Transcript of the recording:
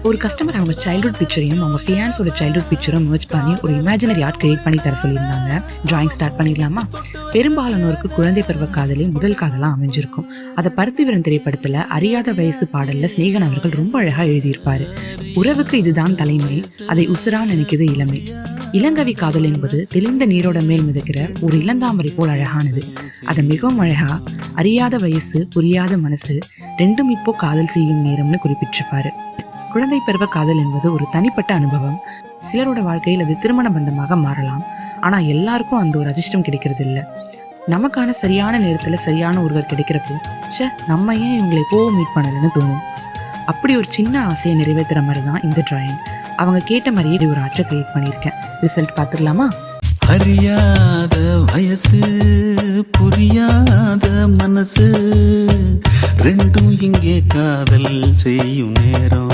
ஒரு கஸ்டமர் அவங்க சைல்ட்ஹுட் பிக்சரையும் அவங்க ஃபியான்ஸோட சைல்ட்ஹுட் பிக்சரும் மர்ஜ் பண்ணி ஒரு இமேஜினரி ஆர்ட் கிரியேட் பண்ணி தர சொல்லியிருந்தாங்க. டிராயிங் ஸ்டார்ட் பண்ணிடலாமா? பெரும்பாலானோருக்கு குழந்தை பருவ காதலே முதல் காதலாக அமைஞ்சிருக்கும். அதை பருத்திவீரன் திரைப்படத்தில் அறியாத வயசு பாடலில் ஸ்நேகன் அவர்கள் ரொம்ப அழகாக எழுதியிருப்பார். உறவுக்கு இதுதான் தலைமை, அதை உசுரா நினைக்குது இளமை. இளங்கவி காதல் என்பது தெளிந்த நீரோட மேல் மிதக்கிற ஒரு இளந்தாமரை போல் அழகானது. அதை மிகவும் அழகா அறியாத வயசு புரியாத மனசு ரெண்டும் இப்போ காதல் செய்யும் நேரம்னு குறிப்பிட்டிருப்பாரு. குழந்தை பருவ காதல் என்பது ஒரு தனிப்பட்ட அனுபவம். சிலரோட வாழ்க்கையில் அது திருமண பந்தமாக மாறலாம். ஆனால் எல்லாருக்கும் அந்த ஒரு அதிர்ஷ்டம் கிடைக்கிறது இல்லை. நமக்கான சரியான நேரத்தில் சரியான ஒருவர் கிடைக்கிறப்போ நம்ம ஏன் இவங்களை எப்போவும் மீட் பண்ணலன்னு தோணும். அப்படி ஒரு சின்ன ஆசையை நிறைவேற்றுற மாதிரி தான் இந்த டிராயிங். அவங்க கேட்ட மாதிரியே ஒரு ஆர்ட்டை கிரியேட் பண்ணியிருக்கேன். ரிசல்ட் பார்த்துடலாமா? அறியாத வயசு புரியாத மனசு ரெண்டும் இங்கே காதல் செய்யும் நேரம்.